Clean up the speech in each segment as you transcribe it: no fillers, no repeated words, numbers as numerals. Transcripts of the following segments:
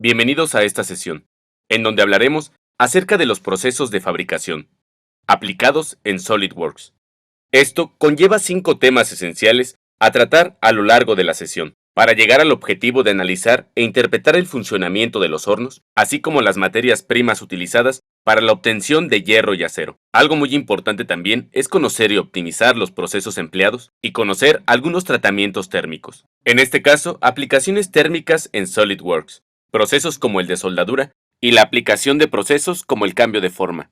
Bienvenidos a esta sesión, en donde hablaremos acerca de los procesos de fabricación, aplicados en SolidWorks. Esto conlleva 5 temas esenciales a tratar a lo largo de la sesión, para llegar al objetivo de analizar e interpretar el funcionamiento de los hornos, así como las materias primas utilizadas para la obtención de hierro y acero. Algo muy importante también es conocer y optimizar los procesos empleados y conocer algunos tratamientos térmicos. En este caso, aplicaciones térmicas en SolidWorks, procesos como el de soldadura y la aplicación de procesos como el cambio de forma.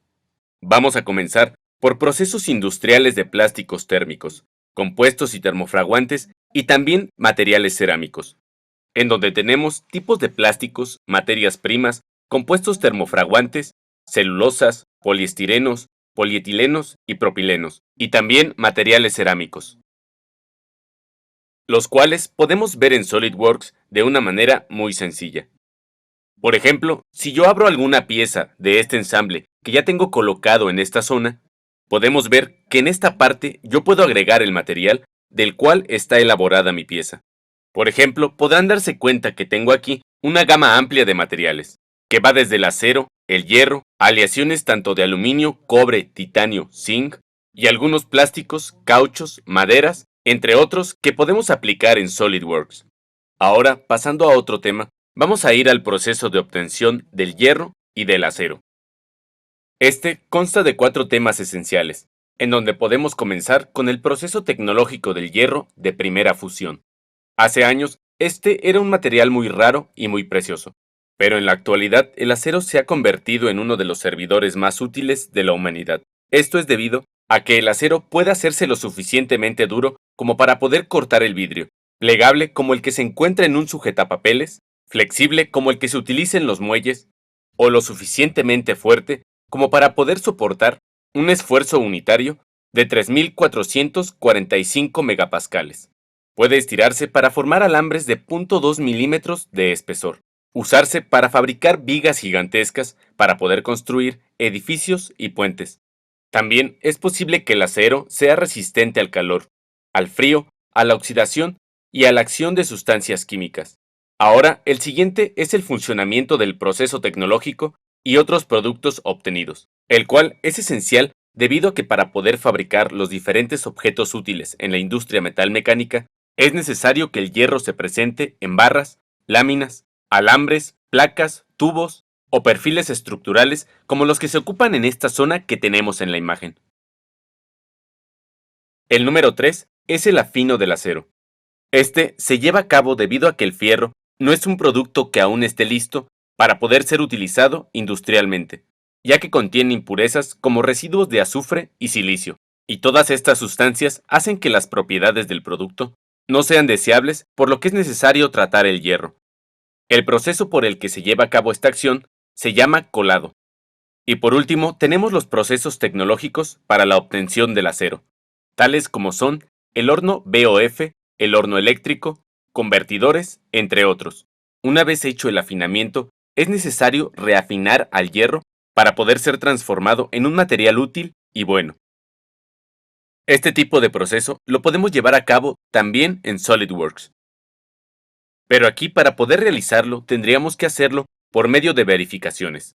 Vamos a comenzar por procesos industriales de plásticos térmicos, compuestos y termofraguantes y también materiales cerámicos, en donde tenemos tipos de plásticos, materias primas, compuestos termofraguantes, celulosas, poliestirenos, polietilenos y propilenos, y también materiales cerámicos, los cuales podemos ver en SolidWorks de una manera muy sencilla. Por ejemplo, si yo abro alguna pieza de este ensamble que ya tengo colocado en esta zona, podemos ver que en esta parte yo puedo agregar el material del cual está elaborada mi pieza. Por ejemplo, podrán darse cuenta que tengo aquí una gama amplia de materiales, que va desde el acero, el hierro, aleaciones tanto de aluminio, cobre, titanio, zinc, y algunos plásticos, cauchos, maderas, entre otros que podemos aplicar en SolidWorks. Ahora, pasando a otro tema, vamos a ir al proceso de obtención del hierro y del acero. Este consta de 4 temas esenciales, en donde podemos comenzar con el proceso tecnológico del hierro de primera fusión. Hace años, este era un material muy raro y muy precioso, pero en la actualidad el acero se ha convertido en uno de los servidores más útiles de la humanidad. Esto es debido a que el acero puede hacerse lo suficientemente duro como para poder cortar el vidrio, plegable como el que se encuentra en un sujetapapeles, flexible como el que se utiliza en los muelles, o lo suficientemente fuerte como para poder soportar un esfuerzo unitario de 3.445 megapascales. Puede estirarse para formar alambres de 0.2 milímetros de espesor, usarse para fabricar vigas gigantescas para poder construir edificios y puentes. También es posible que el acero sea resistente al calor, al frío, a la oxidación y a la acción de sustancias químicas. Ahora, el siguiente es el funcionamiento del proceso tecnológico y otros productos obtenidos, el cual es esencial debido a que para poder fabricar los diferentes objetos útiles en la industria metalmecánica, es necesario que el hierro se presente en barras, láminas, alambres, placas, tubos o perfiles estructurales como los que se ocupan en esta zona que tenemos en la imagen. El número 3 es el afino del acero. Este se lleva a cabo debido a que el fierro no es un producto que aún esté listo para poder ser utilizado industrialmente, ya que contiene impurezas como residuos de azufre y silicio, y todas estas sustancias hacen que las propiedades del producto no sean deseables, por lo que es necesario tratar el hierro. El proceso por el que se lleva a cabo esta acción se llama colado. Y por último, tenemos los procesos tecnológicos para la obtención del acero, tales como son el horno BOF, el horno eléctrico, convertidores, entre otros. Una vez hecho el afinamiento, es necesario reafinar al hierro para poder ser transformado en un material útil y bueno. Este tipo de proceso lo podemos llevar a cabo también en SolidWorks. Pero aquí para poder realizarlo tendríamos que hacerlo por medio de verificaciones.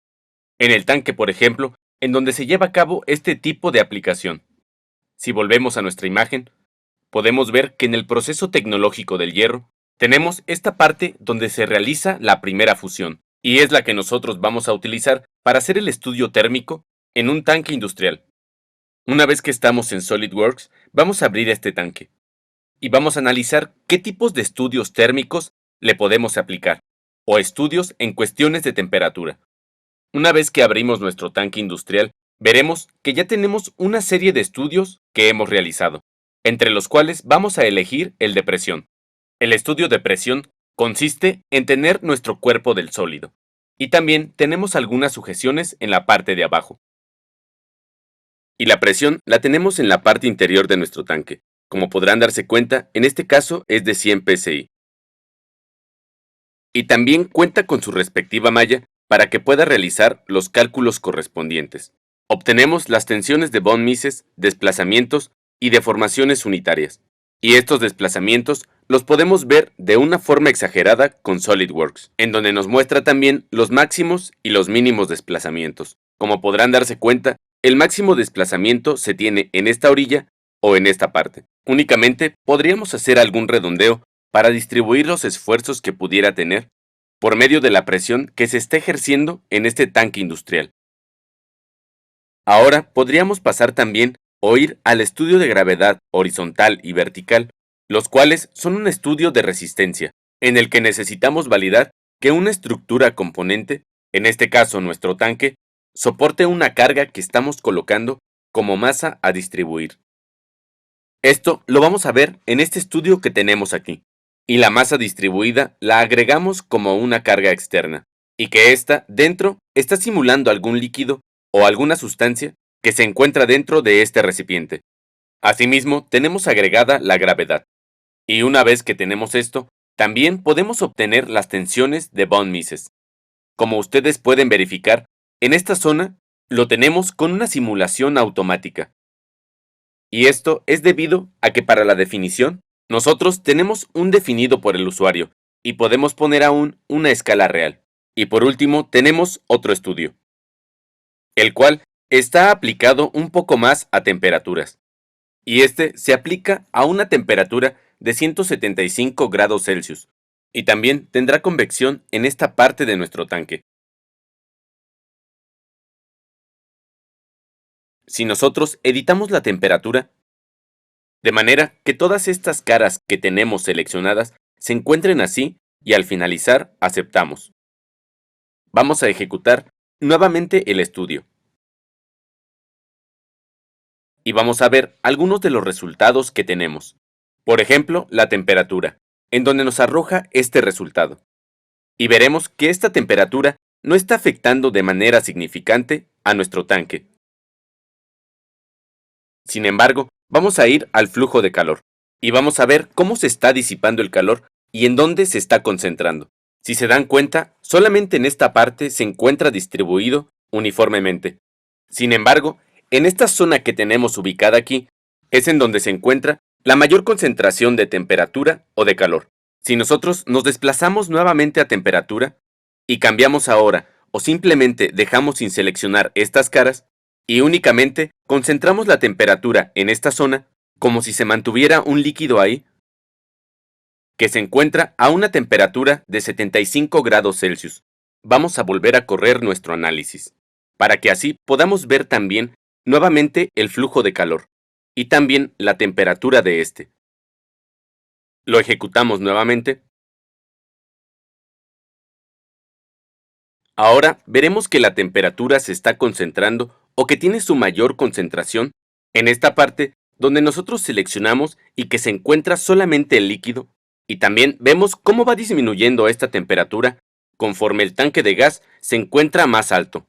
En el tanque, por ejemplo, en donde se lleva a cabo este tipo de aplicación. Si volvemos a nuestra imagen, podemos ver que en el proceso tecnológico del hierro, tenemos esta parte donde se realiza la primera fusión, y es la que nosotros vamos a utilizar para hacer el estudio térmico en un tanque industrial. Una vez que estamos en SolidWorks, vamos a abrir este tanque, y vamos a analizar qué tipos de estudios térmicos le podemos aplicar, o estudios en cuestiones de temperatura. Una vez que abrimos nuestro tanque industrial, veremos que ya tenemos una serie de estudios que hemos realizado, entre los cuales vamos a elegir el de presión. El estudio de presión consiste en tener nuestro cuerpo del sólido, y también tenemos algunas sujeciones en la parte de abajo. Y la presión la tenemos en la parte interior de nuestro tanque. Como podrán darse cuenta, en este caso es de 100 psi. Y también cuenta con su respectiva malla para que pueda realizar los cálculos correspondientes. Obtenemos las tensiones de von Mises, desplazamientos y deformaciones unitarias. Y estos desplazamientos los podemos ver de una forma exagerada con SolidWorks, en donde nos muestra también los máximos y los mínimos desplazamientos. Como podrán darse cuenta, el máximo desplazamiento se tiene en esta orilla o en esta parte. Únicamente podríamos hacer algún redondeo para distribuir los esfuerzos que pudiera tener por medio de la presión que se está ejerciendo en este tanque industrial. Ahora podríamos pasar también o ir al estudio de gravedad horizontal y vertical, los cuales son un estudio de resistencia, en el que necesitamos validar que una estructura componente, en este caso nuestro tanque, soporte una carga que estamos colocando como masa a distribuir. Esto lo vamos a ver en este estudio que tenemos aquí, y la masa distribuida la agregamos como una carga externa, y que ésta dentro está simulando algún líquido o alguna sustancia que se encuentra dentro de este recipiente. Asimismo, tenemos agregada la gravedad. Y una vez que tenemos esto, también podemos obtener las tensiones de von Mises. Como ustedes pueden verificar, en esta zona lo tenemos con una simulación automática. Y esto es debido a que para la definición, nosotros tenemos un definido por el usuario y podemos poner aún una escala real. Y por último, tenemos otro estudio, el cual está aplicado un poco más a temperaturas. Y este se aplica a una temperatura de 175 grados Celsius, y también tendrá convección en esta parte de nuestro tanque. Si nosotros editamos la temperatura, de manera que todas estas caras que tenemos seleccionadas se encuentren así y al finalizar aceptamos. Vamos a ejecutar nuevamente el estudio. Y vamos a ver algunos de los resultados que tenemos. Por ejemplo, la temperatura, en donde nos arroja este resultado. Y veremos que esta temperatura no está afectando de manera significante a nuestro tanque. Sin embargo, vamos a ir al flujo de calor, y vamos a ver cómo se está disipando el calor y en dónde se está concentrando. Si se dan cuenta, solamente en esta parte se encuentra distribuido uniformemente. Sin embargo, en esta zona que tenemos ubicada aquí, es en donde se encuentra la mayor concentración de temperatura o de calor. Si nosotros nos desplazamos nuevamente a temperatura y cambiamos ahora o simplemente dejamos sin seleccionar estas caras y únicamente concentramos la temperatura en esta zona como si se mantuviera un líquido ahí que se encuentra a una temperatura de 75 grados Celsius. Vamos a volver a correr nuestro análisis para que así podamos ver también nuevamente el flujo de calor y también la temperatura de este. Lo ejecutamos nuevamente. Ahora veremos que la temperatura se está concentrando o que tiene su mayor concentración en esta parte donde nosotros seleccionamos y que se encuentra solamente el líquido, y también vemos cómo va disminuyendo esta temperatura conforme el tanque de gas se encuentra más alto.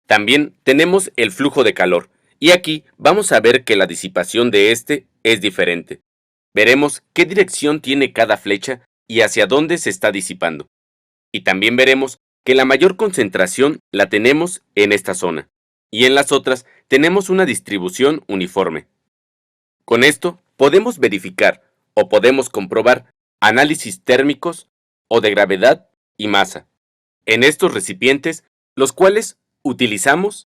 También tenemos el flujo de calor, y aquí vamos a ver que la disipación de este es diferente. Veremos qué dirección tiene cada flecha y hacia dónde se está disipando. Y también veremos que la mayor concentración la tenemos en esta zona, y en las otras tenemos una distribución uniforme. Con esto podemos verificar o podemos comprobar análisis térmicos o de gravedad y masa en estos recipientes, los cuales utilizamos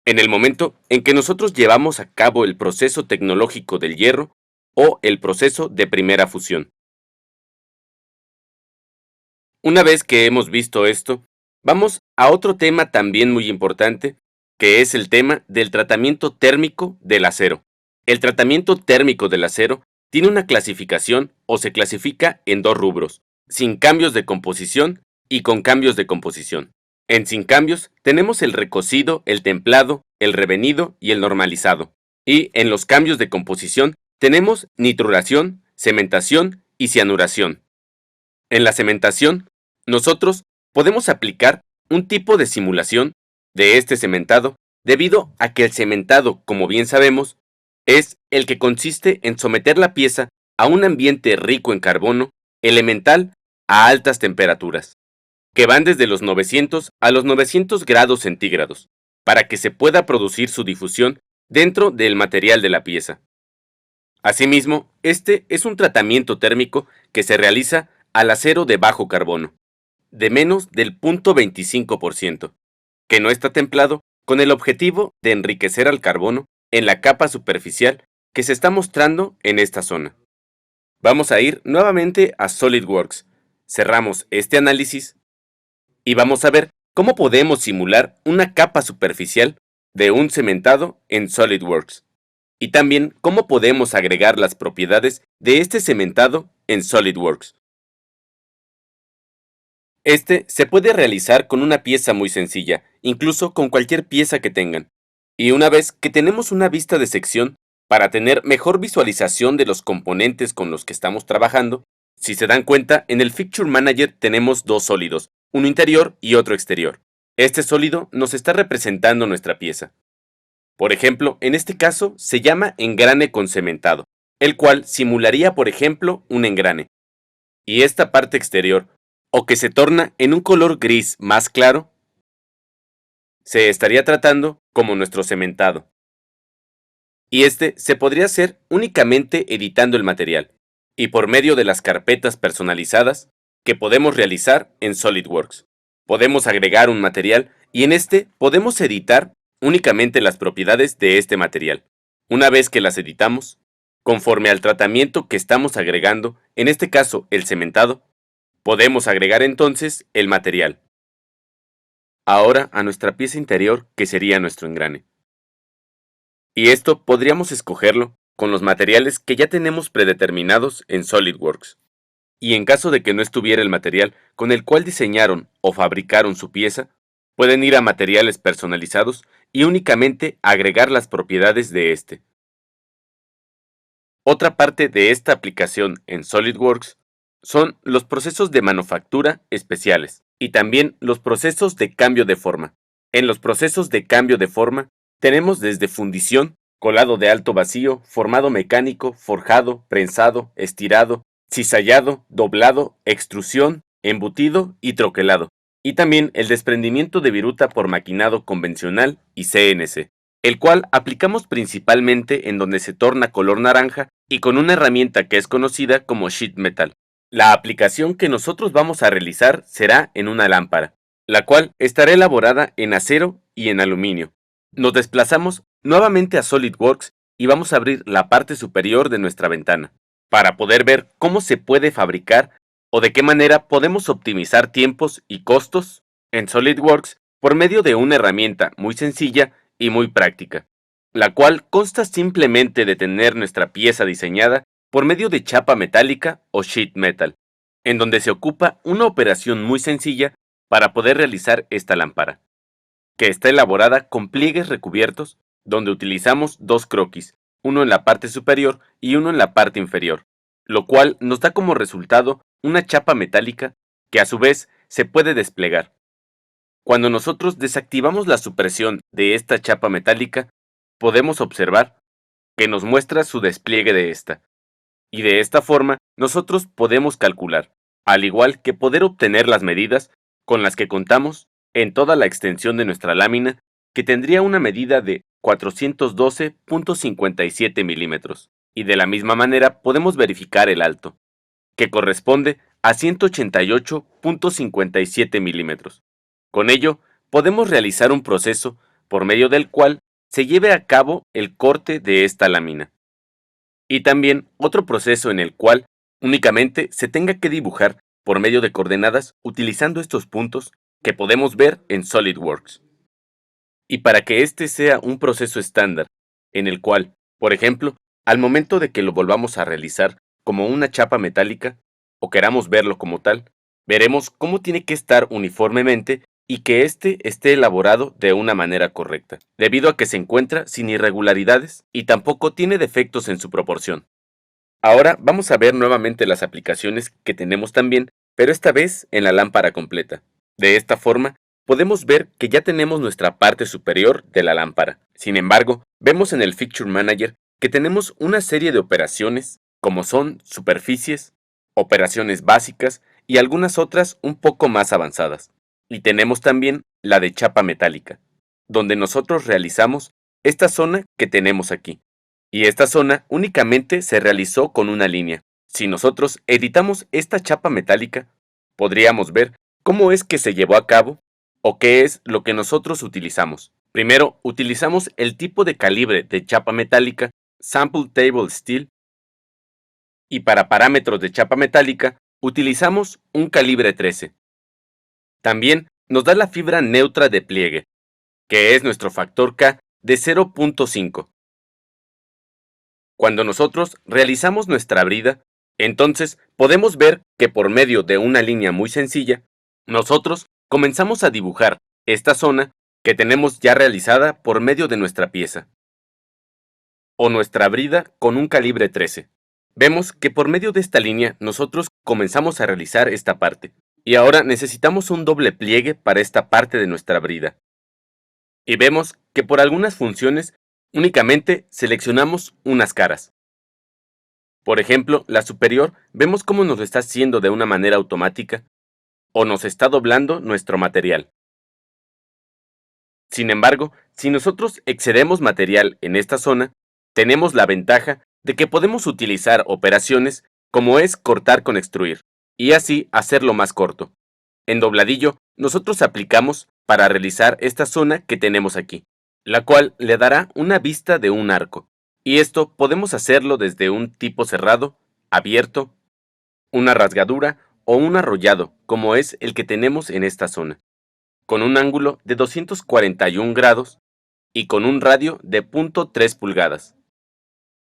en el momento en que nosotros llevamos a cabo el proceso tecnológico del hierro o el proceso de primera fusión. Una vez que hemos visto esto, vamos a otro tema también muy importante, que es el tema del tratamiento térmico del acero. El tratamiento térmico del acero tiene una clasificación o se clasifica en dos rubros, sin cambios de composición y con cambios de composición. En sin cambios tenemos el recocido, el templado, el revenido y el normalizado. Y en los cambios de composición tenemos nitruración, cementación y cianuración. En la cementación, nosotros podemos aplicar un tipo de simulación de este cementado debido a que el cementado, como bien sabemos, es el que consiste en someter la pieza a un ambiente rico en carbono elemental a altas temperaturas, que van desde los 900 a los 900 grados centígrados, para que se pueda producir su difusión dentro del material de la pieza. Asimismo, este es un tratamiento térmico que se realiza al acero de bajo carbono, de menos del 0.25%, que no está templado con el objetivo de enriquecer al carbono en la capa superficial que se está mostrando en esta zona. Vamos a ir nuevamente a SolidWorks, cerramos este análisis y vamos a ver cómo podemos simular una capa superficial de un cementado en SolidWorks y también cómo podemos agregar las propiedades de este cementado en SolidWorks. Este se puede realizar con una pieza muy sencilla, incluso con cualquier pieza que tengan. Y una vez que tenemos una vista de sección, para tener mejor visualización de los componentes con los que estamos trabajando, si se dan cuenta, en el Feature Manager tenemos dos sólidos, uno interior y otro exterior. Este sólido nos está representando nuestra pieza. Por ejemplo, en este caso se llama engrane con cementado, el cual simularía, por ejemplo, un engrane. Y esta parte exterior, o que se torna en un color gris más claro, se estaría tratando como nuestro cementado. Y este se podría hacer únicamente editando el material, y por medio de las carpetas personalizadas que podemos realizar en SolidWorks. Podemos agregar un material y en este podemos editar únicamente las propiedades de este material. Una vez que las editamos, conforme al tratamiento que estamos agregando, en este caso el cementado, podemos agregar entonces el material. Ahora a nuestra pieza interior, que sería nuestro engrane. Y esto podríamos escogerlo con los materiales que ya tenemos predeterminados en SolidWorks. Y en caso de que no estuviera el material con el cual diseñaron o fabricaron su pieza, pueden ir a materiales personalizados y únicamente agregar las propiedades de este. Otra parte de esta aplicación en SolidWorks son los procesos de manufactura especiales y también los procesos de cambio de forma. En los procesos de cambio de forma tenemos desde fundición, colado de alto vacío, formado mecánico, forjado, prensado, estirado, cizallado, doblado, extrusión, embutido y troquelado. Y también el desprendimiento de viruta por maquinado convencional y CNC, el cual aplicamos principalmente en donde se torna color naranja y con una herramienta que es conocida como sheet metal. La aplicación que nosotros vamos a realizar será en una lámpara, la cual estará elaborada en acero y en aluminio. Nos desplazamos nuevamente a SolidWorks y vamos a abrir la parte superior de nuestra ventana, para poder ver cómo se puede fabricar o de qué manera podemos optimizar tiempos y costos en SolidWorks por medio de una herramienta muy sencilla y muy práctica, la cual consta simplemente de tener nuestra pieza diseñada por medio de chapa metálica o sheet metal, en donde se ocupa una operación muy sencilla para poder realizar esta lámpara, que está elaborada con pliegues recubiertos, donde utilizamos dos croquis, uno en la parte superior y uno en la parte inferior, lo cual nos da como resultado una chapa metálica que a su vez se puede desplegar. Cuando nosotros desactivamos la supresión de esta chapa metálica, podemos observar que nos muestra su despliegue de esta, y de esta forma nosotros podemos calcular, al igual que poder obtener las medidas con las que contamos en toda la extensión de nuestra lámina, que tendría una medida de 412.57 milímetros, y de la misma manera podemos verificar el alto, que corresponde a 188.57 milímetros. Con ello, podemos realizar un proceso por medio del cual se lleve a cabo el corte de esta lámina. Y también otro proceso en el cual únicamente se tenga que dibujar por medio de coordenadas utilizando estos puntos que podemos ver en SolidWorks. Y para que este sea un proceso estándar, en el cual, por ejemplo, al momento de que lo volvamos a realizar como una chapa metálica, o queramos verlo como tal, veremos cómo tiene que estar uniformemente y que éste esté elaborado de una manera correcta, debido a que se encuentra sin irregularidades y tampoco tiene defectos en su proporción. Ahora vamos a ver nuevamente las aplicaciones que tenemos también, pero esta vez en la lámpara completa. De esta forma, podemos ver que ya tenemos nuestra parte superior de la lámpara. Sin embargo, vemos en el Feature Manager que tenemos una serie de operaciones, como son superficies, operaciones básicas y algunas otras un poco más avanzadas. Y tenemos también la de chapa metálica, donde nosotros realizamos esta zona que tenemos aquí, y esta zona únicamente se realizó con una línea. Si nosotros editamos esta chapa metálica, podríamos ver cómo es que se llevó a cabo o qué es lo que nosotros utilizamos. Primero, utilizamos el tipo de calibre de chapa metálica Sample Table Steel y para parámetros de chapa metálica utilizamos un calibre 13. También nos da la fibra neutra de pliegue, que es nuestro factor K de 0.5. Cuando nosotros realizamos nuestra brida, entonces podemos ver que por medio de una línea muy sencilla, nosotros comenzamos a dibujar esta zona que tenemos ya realizada por medio de nuestra pieza, o nuestra brida con un calibre 13. Vemos que por medio de esta línea nosotros comenzamos a realizar esta parte, y ahora necesitamos un doble pliegue para esta parte de nuestra brida. Y vemos que por algunas funciones únicamente seleccionamos unas caras. Por ejemplo, la superior vemos cómo nos lo está haciendo de una manera automática o nos está doblando nuestro material. Sin embargo, si nosotros excedemos material en esta zona, tenemos la ventaja de que podemos utilizar operaciones como es cortar con extruir, y así hacerlo más corto. En dobladillo, nosotros aplicamos para realizar esta zona que tenemos aquí, la cual le dará una vista de un arco. Y esto podemos hacerlo desde un tipo cerrado, abierto, una rasgadura o un arrollado, como es el que tenemos en esta zona, con un ángulo de 241 grados y con un radio de 0.3 pulgadas.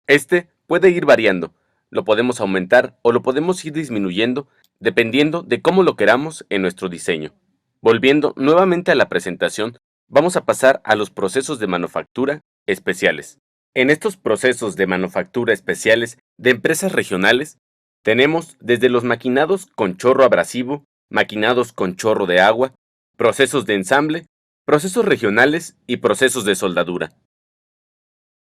Este puede ir variando, lo podemos aumentar o lo podemos ir disminuyendo dependiendo de cómo lo queramos en nuestro diseño. Volviendo nuevamente a la presentación, vamos a pasar a los procesos de manufactura especiales. En estos procesos de manufactura especiales de empresas regionales, tenemos desde los maquinados con chorro abrasivo, maquinados con chorro de agua, procesos de ensamble, procesos regionales y procesos de soldadura,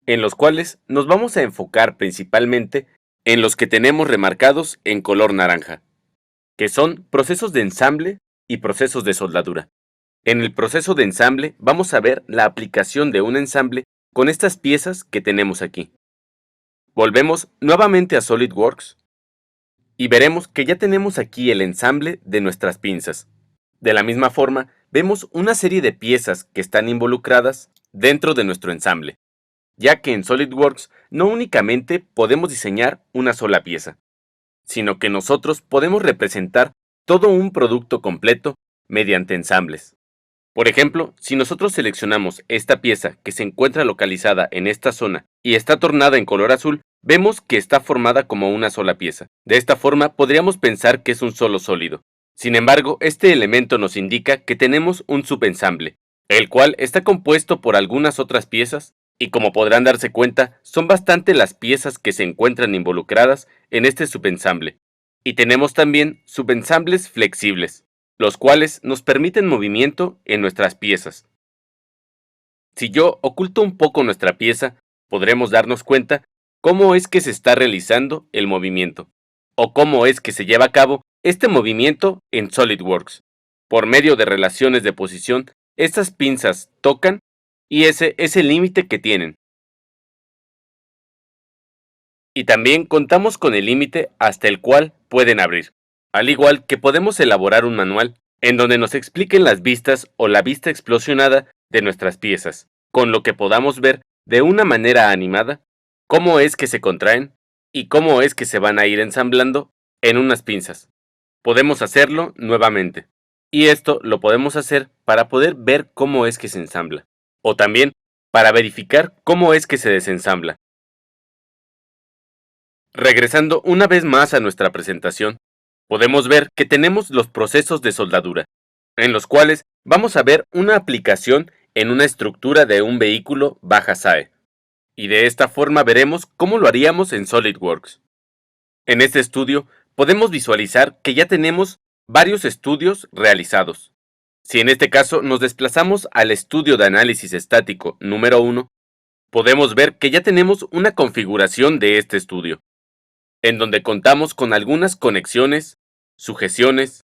en los cuales nos vamos a enfocar principalmente en los que tenemos remarcados en color naranja, que son procesos de ensamble y procesos de soldadura. En el proceso de ensamble vamos a ver la aplicación de un ensamble con estas piezas que tenemos aquí. Volvemos nuevamente a SolidWorks y veremos que ya tenemos aquí el ensamble de nuestras pinzas. De la misma forma, vemos una serie de piezas que están involucradas dentro de nuestro ensamble, ya que en SolidWorks no únicamente podemos diseñar una sola pieza, sino que nosotros podemos representar todo un producto completo mediante ensambles. Por ejemplo, si nosotros seleccionamos esta pieza que se encuentra localizada en esta zona y está tornada en color azul, vemos que está formada como una sola pieza. De esta forma podríamos pensar que es un solo sólido. Sin embargo, este elemento nos indica que tenemos un subensamble, el cual está compuesto por algunas otras piezas, y como podrán darse cuenta, son bastante las piezas que se encuentran involucradas en este subensamble. Y tenemos también subensambles flexibles, los cuales nos permiten movimiento en nuestras piezas. Si yo oculto un poco nuestra pieza, podremos darnos cuenta cómo es que se está realizando el movimiento, o cómo es que se lleva a cabo este movimiento en SolidWorks. Por medio de relaciones de posición, estas pinzas tocan y ese es el límite que tienen. Y también contamos con el límite hasta el cual pueden abrir, al igual que podemos elaborar un manual en donde nos expliquen las vistas o la vista explosionada de nuestras piezas, con lo que podamos ver de una manera animada cómo es que se contraen y cómo es que se van a ir ensamblando en unas pinzas. Podemos hacerlo nuevamente, y esto lo podemos hacer para poder ver cómo es que se ensambla, o también para verificar cómo es que se desensambla. Regresando una vez más a nuestra presentación, podemos ver que tenemos los procesos de soldadura, en los cuales vamos a ver una aplicación en una estructura de un vehículo baja SAE, y de esta forma veremos cómo lo haríamos en SolidWorks. En este estudio podemos visualizar que ya tenemos varios estudios realizados. Si en este caso nos desplazamos al estudio de análisis estático número 1, podemos ver que ya tenemos una configuración de este estudio, en donde contamos con algunas conexiones, sujeciones,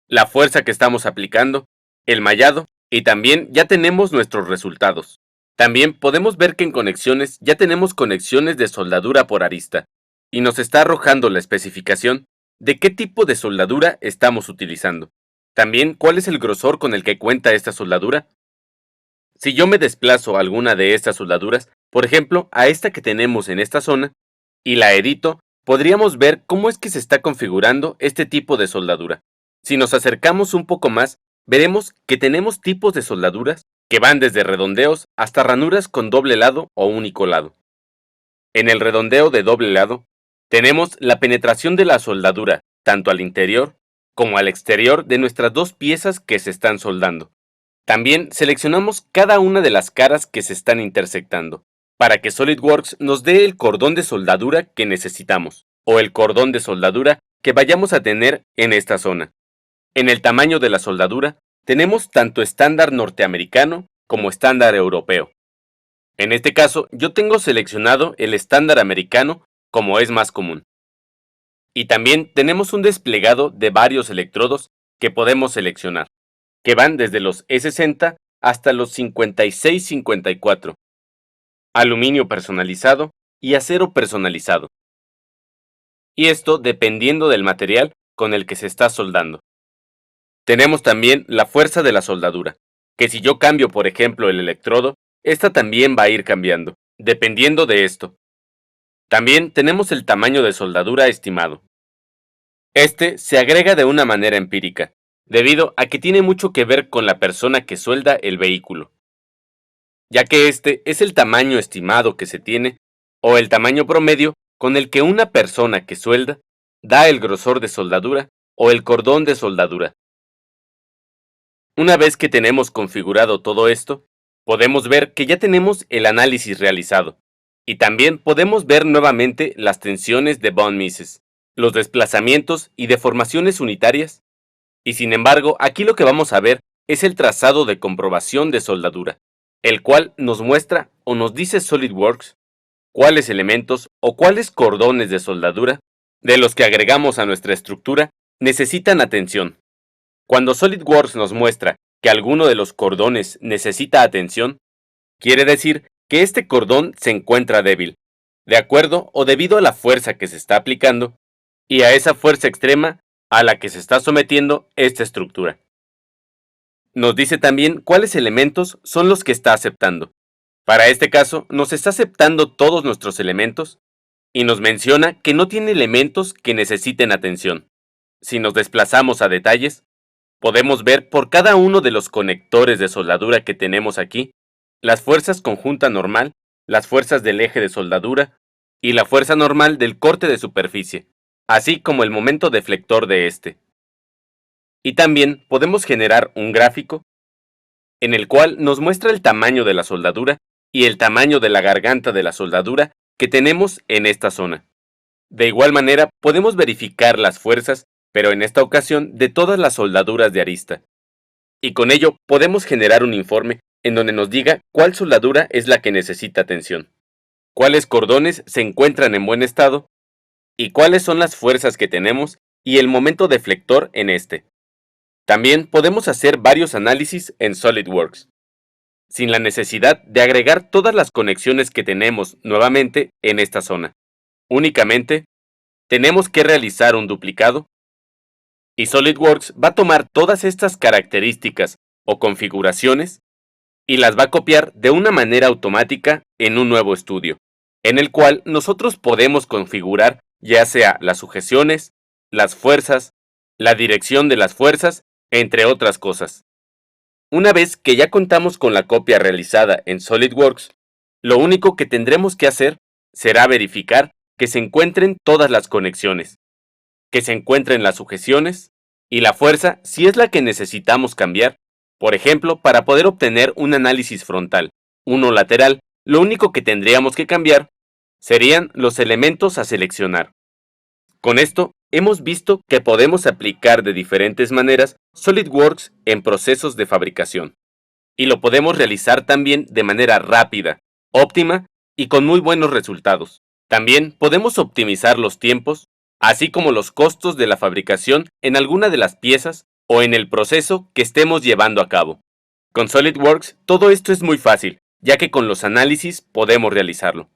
la fuerza que estamos aplicando, el mallado y también ya tenemos nuestros resultados. También podemos ver que en conexiones ya tenemos conexiones de soldadura por arista, y nos está arrojando la especificación de qué tipo de soldadura estamos utilizando. También cuál es el grosor con el que cuenta esta soldadura. Si yo me desplazo a alguna de estas soldaduras, por ejemplo, a esta que tenemos en esta zona, y la edito, podríamos ver cómo es que se está configurando este tipo de soldadura. Si nos acercamos un poco más, veremos que tenemos tipos de soldaduras que van desde redondeos hasta ranuras con doble lado o único lado. En el redondeo de doble lado, tenemos la penetración de la soldadura, tanto al interior como al exterior de nuestras dos piezas que se están soldando. También seleccionamos cada una de las caras que se están intersectando, para que SolidWorks nos dé el cordón de soldadura que necesitamos, o el cordón de soldadura que vayamos a tener en esta zona. En el tamaño de la soldadura, tenemos tanto estándar norteamericano como estándar europeo. En este caso, yo tengo seleccionado el estándar americano como es más común. Y también tenemos un desplegado de varios electrodos que podemos seleccionar, que van desde los E60 hasta los 56-54, aluminio personalizado y acero personalizado. Y esto dependiendo del material con el que se está soldando. Tenemos también la fuerza de la soldadura, que si yo cambio por ejemplo el electrodo, esta también va a ir cambiando, dependiendo de esto. También tenemos el tamaño de soldadura estimado. Este se agrega de una manera empírica, debido a que tiene mucho que ver con la persona que suelda el vehículo, ya que este es el tamaño estimado que se tiene, o el tamaño promedio con el que una persona que suelda da el grosor de soldadura o el cordón de soldadura. Una vez que tenemos configurado todo esto, podemos ver que ya tenemos el análisis realizado, y también podemos ver nuevamente las tensiones de von Mises, los desplazamientos y deformaciones unitarias, y sin embargo aquí lo que vamos a ver es el trazado de comprobación de soldadura, el cual nos muestra o nos dice SolidWorks cuáles elementos o cuáles cordones de soldadura de los que agregamos a nuestra estructura necesitan atención. Cuando SolidWorks nos muestra que alguno de los cordones necesita atención, quiere decir que este cordón se encuentra débil, de acuerdo o debido a la fuerza que se está aplicando, y a esa fuerza extrema a la que se está sometiendo esta estructura. Nos dice también cuáles elementos son los que está aceptando. Para este caso, nos está aceptando todos nuestros elementos, y nos menciona que no tiene elementos que necesiten atención. Si nos desplazamos a detalles, podemos ver por cada uno de los conectores de soldadura que tenemos aquí, las fuerzas conjunta normal, las fuerzas del eje de soldadura y la fuerza normal del corte de superficie, así como el momento deflector de este. Y también podemos generar un gráfico en el cual nos muestra el tamaño de la soldadura y el tamaño de la garganta de la soldadura que tenemos en esta zona. De igual manera, podemos verificar las fuerzas, pero en esta ocasión de todas las soldaduras de arista. Y con ello podemos generar un informe en donde nos diga cuál soldadura es la que necesita atención, cuáles cordones se encuentran en buen estado y cuáles son las fuerzas que tenemos y el momento deflector en este. También podemos hacer varios análisis en SolidWorks, sin la necesidad de agregar todas las conexiones que tenemos nuevamente en esta zona. Únicamente, tenemos que realizar un duplicado, y SolidWorks va a tomar todas estas características o configuraciones y las va a copiar de una manera automática en un nuevo estudio, en el cual nosotros podemos configurar ya sea las sujeciones, las fuerzas, la dirección de las fuerzas, entre otras cosas. Una vez que ya contamos con la copia realizada en SolidWorks, lo único que tendremos que hacer será verificar que se encuentren todas las conexiones, que se encuentren las sujeciones y la fuerza si es la que necesitamos cambiar. Por ejemplo, para poder obtener un análisis frontal, uno lateral, lo único que tendríamos que cambiar serían los elementos a seleccionar. Con esto, hemos visto que podemos aplicar de diferentes maneras SolidWorks en procesos de fabricación. Y lo podemos realizar también de manera rápida, óptima y con muy buenos resultados. También podemos optimizar los tiempos, así como los costos de la fabricación en alguna de las piezas o en el proceso que estemos llevando a cabo. Con SolidWorks todo esto es muy fácil, ya que con los análisis podemos realizarlo.